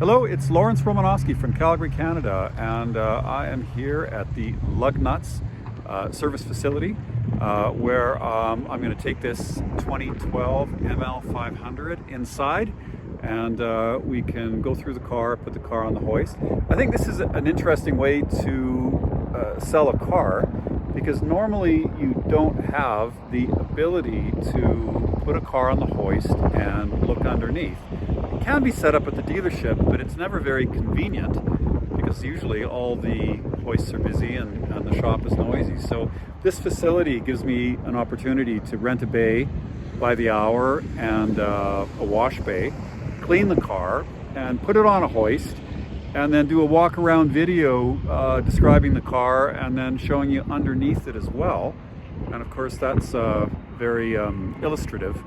Hello, it's Romanosky from Calgary, Canada, and I am here at the Lug Nuts service facility where I'm going to take this 2012 ML500 inside, and we can go through the car, put the car on the hoist. I think this is an interesting way to sell a car, because normally you don't have the ability to put a car on the hoist and look underneath. It can be set up at the dealership, but it's never very convenient because usually all the hoists are busy and the shop is noisy. So this facility gives me an opportunity to rent a bay by the hour and a wash bay, clean the car and put it on a hoist, and then do a walk around video describing the car and then showing you underneath it as well. And of course that's very illustrative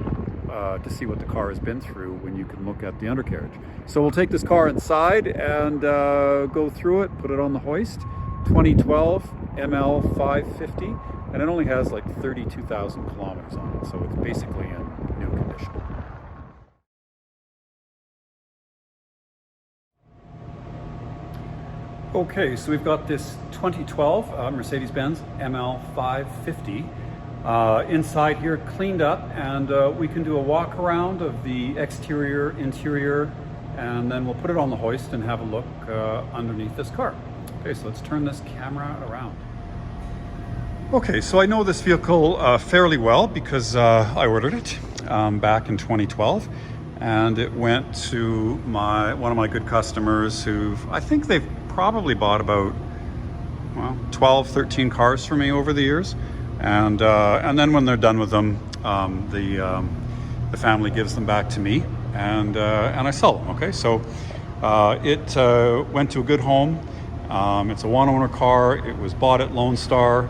to see what the car has been through when you can look at the undercarriage. So we'll take this car inside and go through it, put it on the hoist. 2012 ML550, and it only has like 32,000 kilometers on it, so it's basically in new condition. Okay, so we've got this 2012 Mercedes-Benz ML550 inside here, cleaned up, and we can do a walk around of the exterior, interior, and then we'll put it on the hoist and have a look underneath this car. Okay, so let's turn this camera around. Okay, so I know this vehicle fairly well because I ordered it back in 2012, and it went to one of my good customers who I think they've probably bought about 12, 13 cars for me over the years, and then when they're done with them, the family gives them back to me, and I sell them. Okay, so it went to a good home. It's a one-owner car. It was bought at Lone Star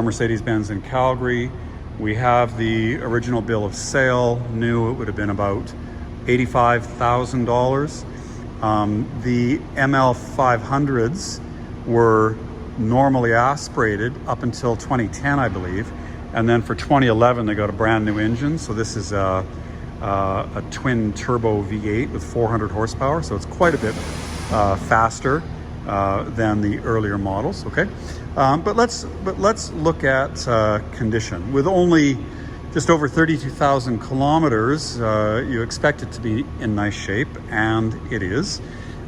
Mercedes-Benz in Calgary. We have the original bill of sale. New, it would have been about $85,000. The ML500s were normally aspirated up until 2010, I believe, and then for 2011 they got a brand new engine. So this is a twin turbo V8 with 400 horsepower, so it's quite a bit faster than the earlier models. Okay, but let's look at condition. With only just over 32,000 kilometers, you expect it to be in nice shape, and it is.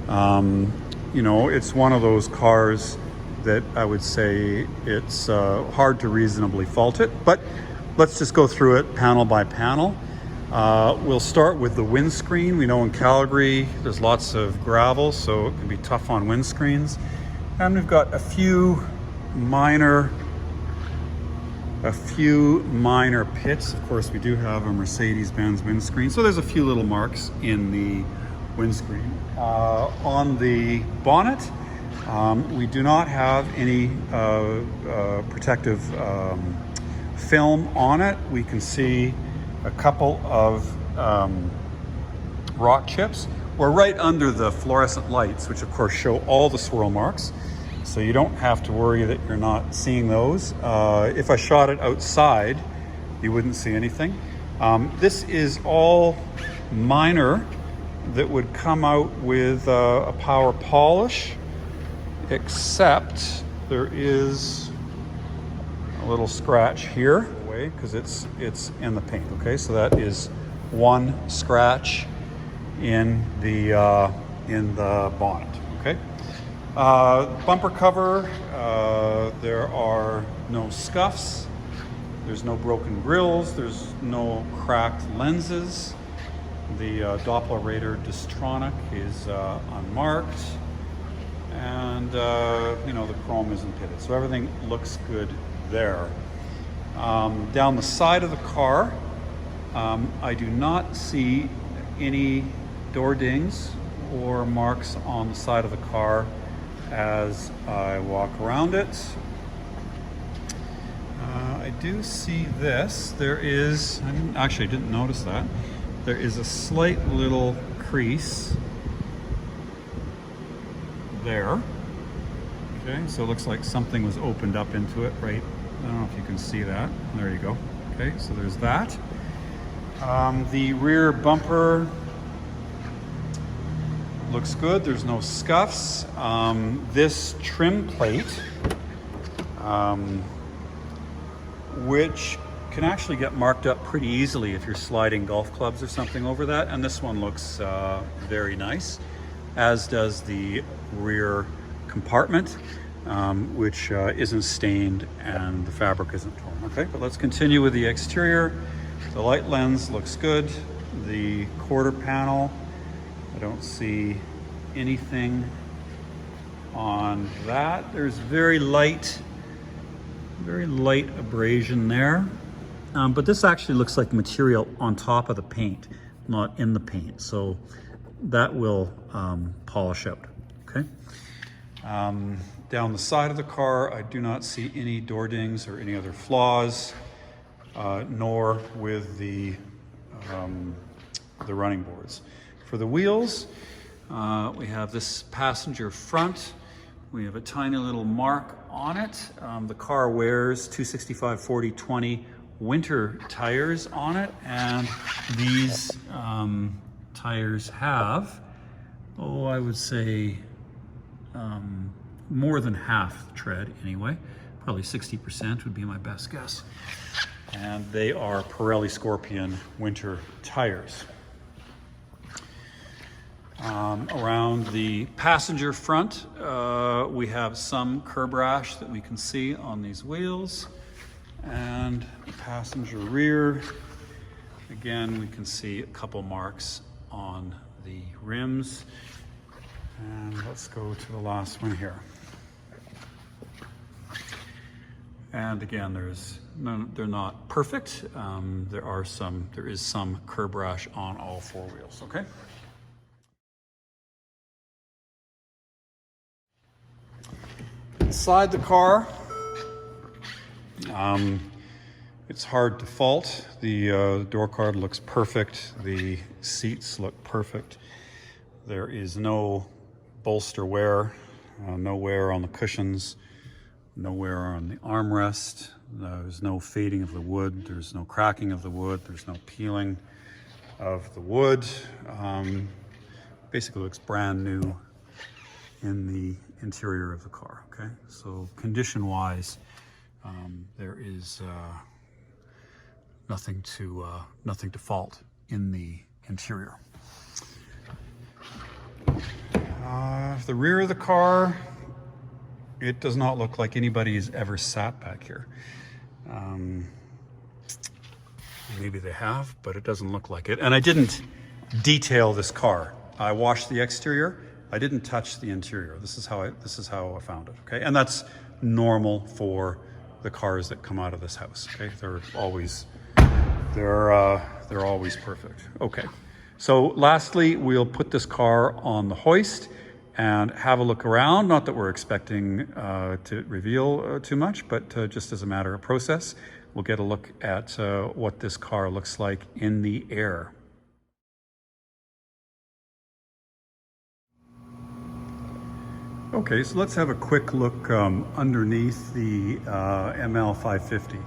You know, it's one of those cars that I would say it's hard to reasonably fault it, but let's just go through it panel by panel. We'll start with the windscreen. We know in Calgary there's lots of gravel, so it can be tough on windscreens. And we've got a few minor pits. Of course, we do have a Mercedes-Benz windscreen, so there's a few little marks in the windscreen. On the bonnet, we do not have any protective film on it. We can see a couple of rock chips. We're right under the fluorescent lights, which of course show all the swirl marks, so you don't have to worry that you're not seeing those. If I shot it outside, you wouldn't see anything. This is all minor that would come out with a power polish, except there is a little scratch here because it's in the paint. Okay, so that is one scratch in the bonnet. Okay, bumper cover, there are no scuffs, there's no broken grills, there's no cracked lenses. The Doppler radar Distronic is unmarked, and you know, the chrome isn't pitted, so everything looks good there. Down the side of the car, I do not see any door dings or marks on the side of the car as I walk around it. I do see this. There is, I didn't notice that. There is a slight little crease there. Okay, so it looks like something was opened up into it, right? I don't know if you can see that. There you go. Okay, so there's that. The rear bumper looks good. There's no scuffs. This trim plate, which can actually get marked up pretty easily if you're sliding golf clubs or something over that. And this one looks very nice, as does the rear compartment, which isn't stained and the fabric isn't torn. Okay, but let's continue with the exterior. The light lens looks good. The quarter panel, I don't see anything on that. There's very light abrasion there. But this actually looks like material on top of the paint, not in the paint. So that will polish out, okay? Down the side of the car, I do not see any door dings or any other flaws, nor with the running boards. For the wheels, we have this passenger front. We have a tiny little mark on it. The car wears 265/40/20 winter tires on it, and these tires have, I would say more than half tread anyway. Probably 60% would be my best guess. And they are Pirelli Scorpion winter tires. Around the passenger front, we have some curb rash that we can see on these wheels. And the passenger rear, again, we can see a couple marks on the rims. And let's go to the last one here. And again, they're not perfect. There is some curb rash on all four wheels, okay? Inside the car, it's hard to fault. The door card looks perfect. The seats look perfect. There is no bolster wear, no wear on the cushions, no wear on the armrest. There's no fading of the wood. There's no cracking of the wood. There's no peeling of the wood. Basically looks brand new in the interior of the car, okay? So condition-wise, there is nothing to fault in the interior. The rear of the car, it does not look like anybody has ever sat back here. Maybe they have, but it doesn't look like it. And I didn't detail this car. I washed the exterior. I didn't touch the interior. This is how I found it, okay? And that's normal for the cars that come out of this house, okay? They're always perfect. Okay, so lastly, we'll put this car on the hoist and have a look around. Not that we're expecting to reveal too much, but just as a matter of process, we'll get a look at what this car looks like in the air. Okay, so let's have a quick look underneath the ML550.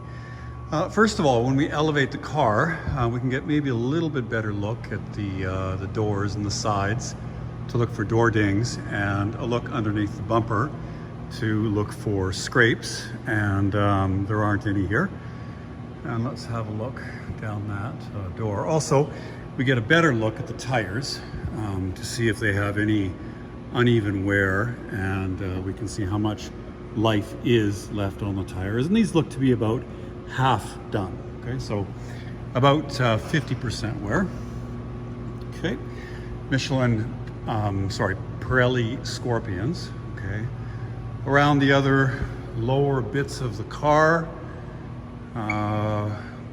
First of all, when we elevate the car, we can get maybe a little bit better look at the doors and the sides to look for door dings, and a look underneath the bumper to look for scrapes, and there aren't any here. And let's have a look down that door. Also, we get a better look at the tires to see if they have any uneven wear, and we can see how much life is left on the tires. And these look to be about half done. Okay, so about 50% wear. Okay, Pirelli Scorpions. Okay, around the other lower bits of the car,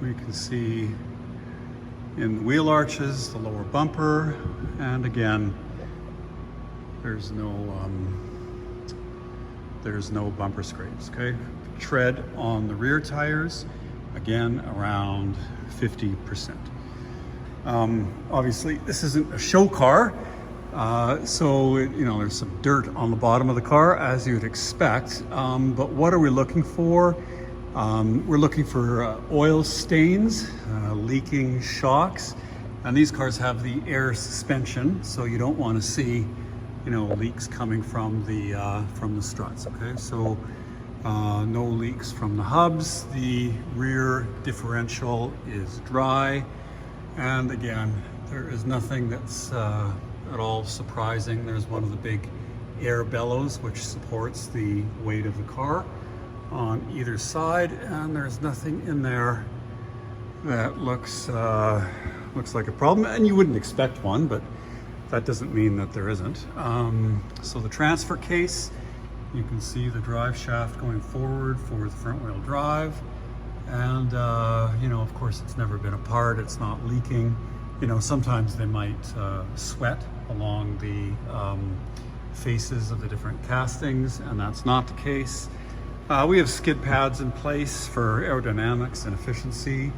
we can see in the wheel arches, the lower bumper, and again, there's no bumper scrapes, okay? Tread on the rear tires, again, around 50%. Obviously, this isn't a show car, so there's some dirt on the bottom of the car, as you would expect. But what are we looking for? We're looking for oil stains, leaking shocks, and these cars have the air suspension, so you don't want to see you know, leaks coming from the struts. Okay, so no leaks from the hubs. The rear differential is dry, and again, there is nothing that's at all surprising. There's one of the big air bellows which supports the weight of the car on either side, and there's nothing in there that looks like a problem, and you wouldn't expect one, but that doesn't mean that there isn't. So the transfer case, you can see the drive shaft going forward for the front wheel drive, and you know, of course, it's never been apart, it's not leaking. You know, sometimes they might sweat along the faces of the different castings, and that's not the case. We have skid pads in place for aerodynamics and efficiency,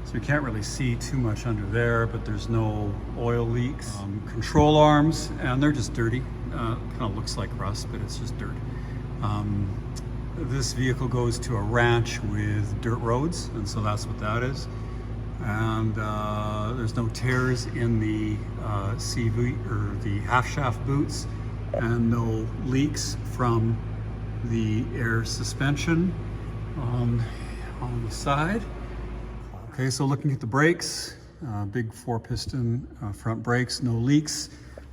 so you can't really see too much under there, but there's no oil leaks. Control arms, and they're just dirty. Kind of looks like rust, but it's just dirt. This vehicle goes to a ranch with dirt roads, and so that's what that is. And there's no tears in the CV or the half shaft boots, and no leaks from the air suspension on the side. Okay, so looking at the brakes, big 4-piston front brakes, no leaks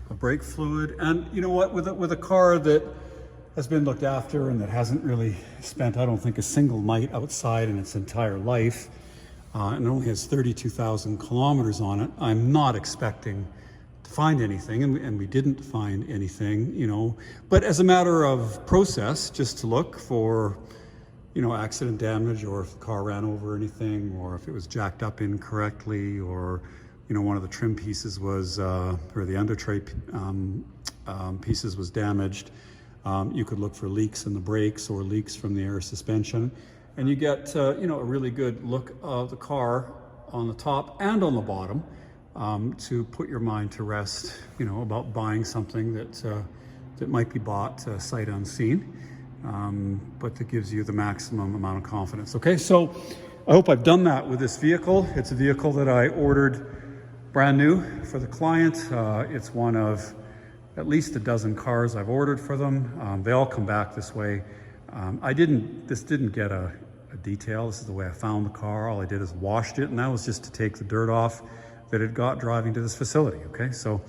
of brake fluid. And you know what, with a car that has been looked after and that hasn't really spent, I don't think, a single night outside in its entire life, and it only has 32,000 kilometers on it, I'm not expecting to find anything, and we didn't find anything, you know. But as a matter of process, just to look for, you know, accident damage, or if the car ran over anything, or if it was jacked up incorrectly, or, you know, one of the trim pieces was, or the under tray pieces was damaged. You could look for leaks in the brakes or leaks from the air suspension, and you get, you know, a really good look of the car on the top and on the bottom, to put your mind to rest, you know, about buying something that might be bought sight unseen, but that gives you the maximum amount of confidence. Okay, so I hope I've done that with this vehicle. It's a vehicle that I ordered brand new for the client. It's one of at least a dozen cars I've ordered for them. They all come back this way. This didn't get a detail. This is the way I found the car. All I did is washed it, and that was just to take the dirt off that it got driving to this facility. Okay, so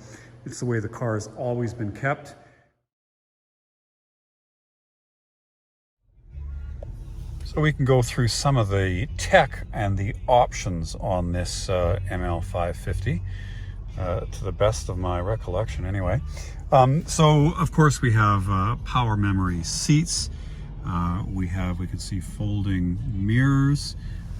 it's the way the car has always been kept. So we can go through some of the tech and the options on this ML550, to the best of my recollection anyway. So of course we have power memory seats. We can see folding mirrors.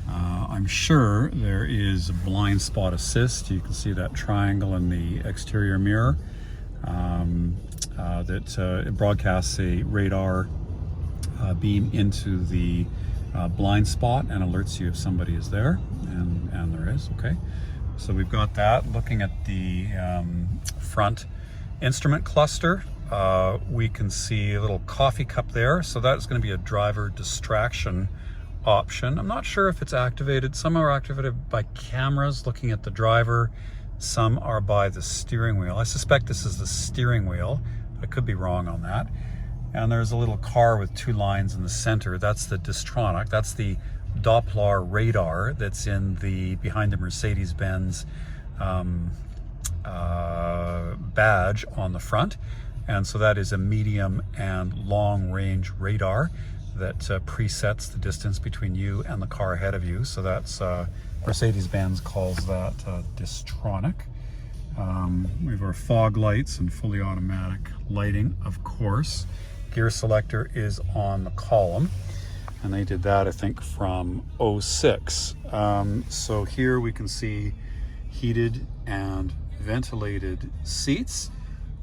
I'm sure there is blind spot assist. You can see that triangle in the exterior mirror that it broadcasts a radar beam into the blind spot and alerts you if somebody is there, and there is. Okay, so we've got that. Looking at the front instrument cluster, we can see a little coffee cup there, so that's going to be a driver distraction option. I'm not sure if it's activated. Some are activated by cameras looking at the driver, some are by the steering wheel. I suspect this is the steering wheel, but I could be wrong on that. And there's a little car with two lines in the center. That's the Distronic. That's the Doppler radar that's in the behind the Mercedes-Benz badge on the front. And so that is a medium and long range radar that presets the distance between you and the car ahead of you. So that's Mercedes-Benz calls that Distronic. We have our fog lights and fully automatic lighting, of course. Gear selector is on the column, and they did that, I think, from 06. So here we can see heated and ventilated seats,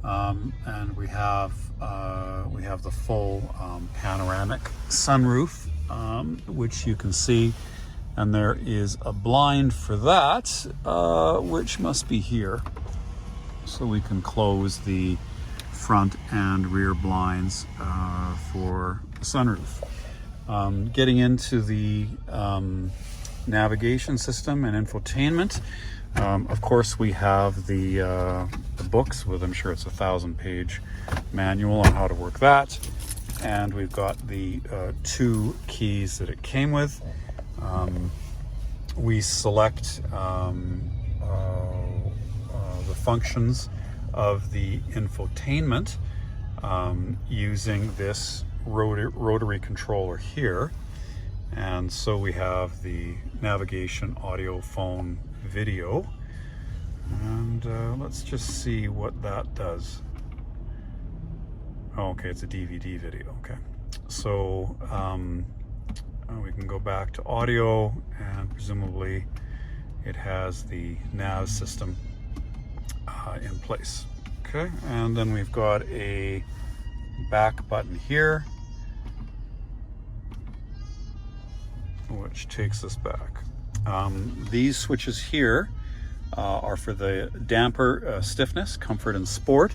and we have the full panoramic sunroof, which you can see, and there is a blind for that, which must be here. So we can close the front and rear blinds for the sunroof. Getting into the navigation system and infotainment, Of course, we have the books with, I'm sure it's a 1,000-page manual on how to work that. And we've got the 2 keys that it came with. We select the functions of the infotainment using this rotary controller here. And so we have the navigation, audio, phone, video. And let's just see what that does. Oh, okay, it's a DVD video, okay. So we can go back to audio, and presumably it has the nav system in place. Okay, and then we've got a back button here, which takes us back. These switches here are for the damper, stiffness, comfort, and sport.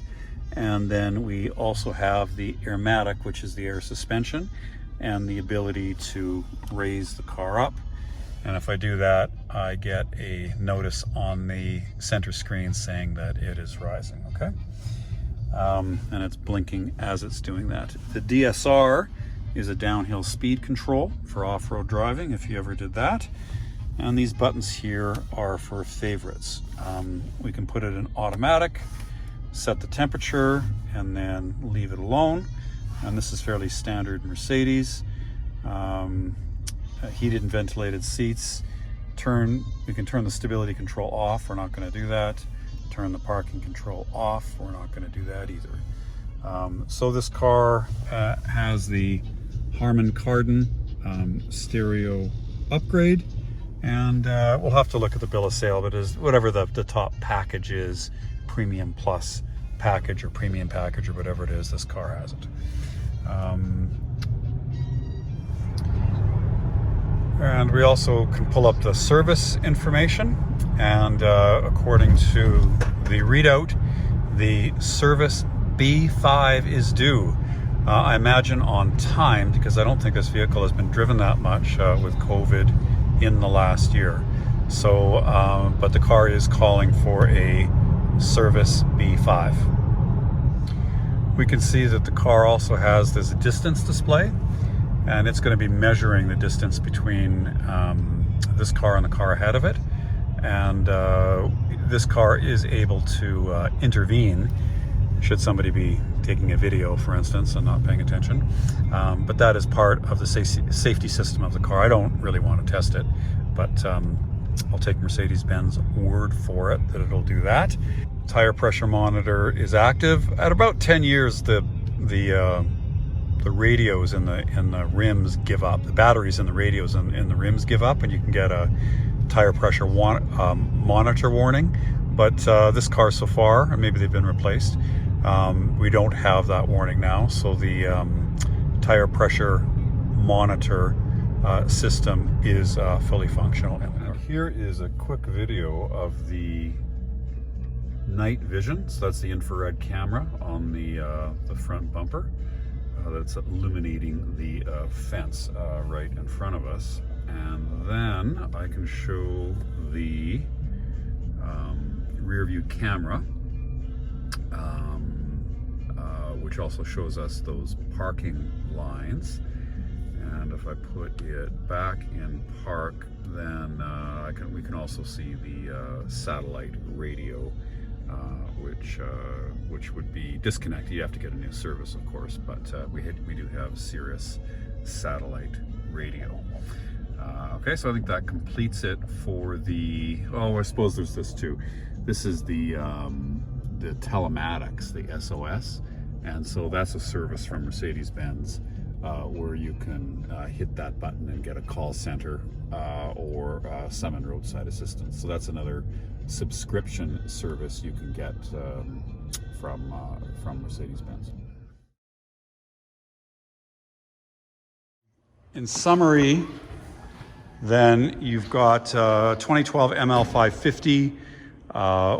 And then we also have the AIRMATIC, which is the air suspension, and the ability to raise the car up. And if I do that, I get a notice on the center screen saying that it is rising, okay? And it's blinking as it's doing that. The DSR is a downhill speed control for off-road driving, if you ever did that. And these buttons here are for favorites. We can put it in automatic, set the temperature, and then leave it alone. And this is fairly standard Mercedes. Heated and ventilated seats. We can turn the stability control off. We're not going to do that. Turn the parking control off. We're not going to do that either. So this car has the Harmon Kardon stereo upgrade, and we'll have to look at the bill of sale, but is whatever the top package is, Premium Plus package or Premium package or whatever it is, this car has it. And we also can pull up the service information, and according to the readout, the service B5 is due. I imagine on time, because I don't think this vehicle has been driven that much with COVID in the last year. So, but the car is calling for a service B5. We can see that the car also has this distance display, and it's going to be measuring the distance between this car and the car ahead of it. And this car is able to intervene should somebody be taking a video, for instance, and not paying attention. But that is part of the safety system of the car. I don't really want to test it, but I'll take Mercedes-Benz word for it that it'll do that. Tire pressure monitor is active. At about 10 years, the radios and the rims give up. The batteries in the radios and the rims give up, and you can get a tire pressure monitor warning. But this car so far, or maybe they've been replaced, we don't have that warning now. So the tire pressure monitor system is fully functional. Now here is a quick video of the night vision. So that's the infrared camera on the front bumper that's illuminating the fence right in front of us. And then I can show the rear view camera, which also shows us those parking lines. And if I put it back in park, then we can also see the satellite radio, which would be disconnected. You have to get a new service, of course, but we do have SIRUS satellite radio. Okay, so I think that completes it for the. Oh, I suppose there's this too. This is the telematics, the SOS, and so that's a service from Mercedes-Benz where you can hit that button and get a call center or summon roadside assistance. So that's another subscription service you can get from Mercedes-Benz. In summary, then you've got 2012 ML550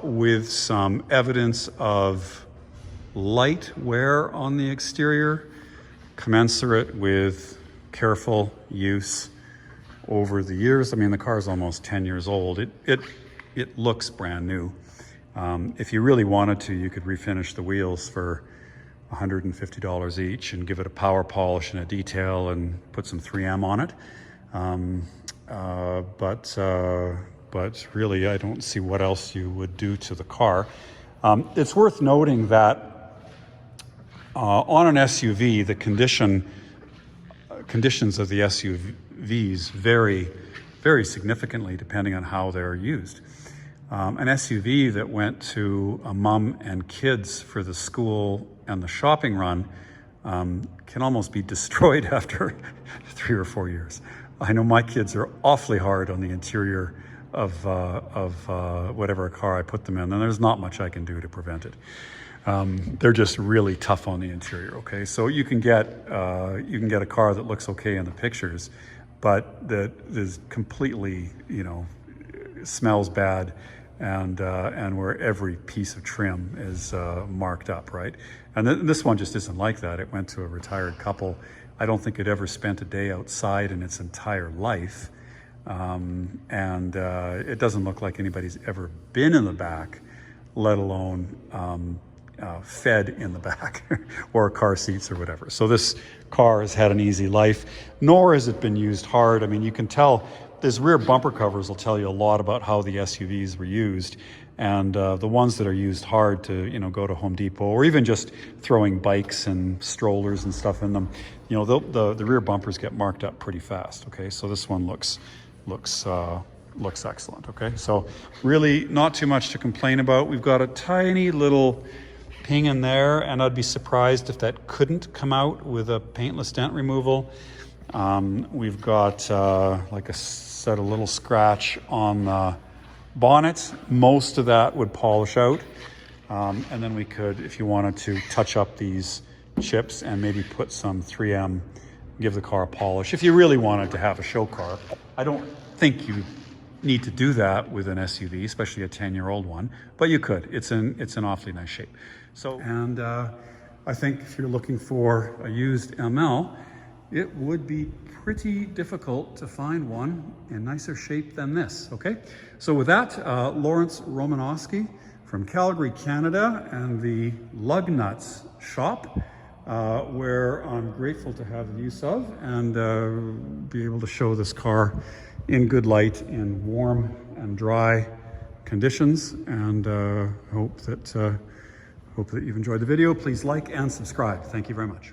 with some evidence of light wear on the exterior, commensurate with careful use over the years. I mean, the car is almost 10 years old. It it looks brand new. If you really wanted to, you could refinish the wheels for $150 each and give it a power polish and a detail and put some 3M on it. But really, I don't see what else you would do to the car. It's worth noting that on an SUV, the conditions of the SUVs vary very significantly depending on how they're used. An SUV that went to a mom and kids for the school and the shopping run can almost be destroyed after 3 or 4 years. I know my kids are awfully hard on the interior of whatever car I put them in, and there's not much I can do to prevent it. They're just really tough on the interior. Okay, so you can get a car that looks okay in the pictures, but that is completely, smells bad, and where every piece of trim is marked up, right? And this one just isn't like that. It went to a retired couple. I don't think it ever spent a day outside in its entire life. It doesn't look like anybody's ever been in the back, let alone fed in the back or car seats or whatever. So this car has had an easy life, nor has it been used hard. I mean, you can tell these rear bumper covers will tell you a lot about how the SUVs were used. And the ones that are used hard to, go to Home Depot, or even just throwing bikes and strollers and stuff in them, the rear bumpers get marked up pretty fast. Okay, so this one looks excellent. Okay, so really not too much to complain about. We've got a tiny little ping in there, and I'd be surprised if that couldn't come out with a paintless dent removal. We've got, like I said, a little scratch on the bonnet. Most of that would polish out, and then we could, if you wanted to, touch up these chips and maybe put some 3M, give the car a polish if you really wanted to have a show car. I don't think you need to do that with an SUV, especially a 10-year-old one, but you could. It's an awfully nice shape. So, and I think if you're looking for a used ML, it would be pretty difficult to find one in nicer shape than this. Okay, so with that, Lawrence Romanosky from Calgary, Canada, and the Lug Nuts shop, where I'm grateful to have the use of and be able to show this car in good light in warm and dry conditions, and hope that you've enjoyed the video. Please like and subscribe. Thank you very much.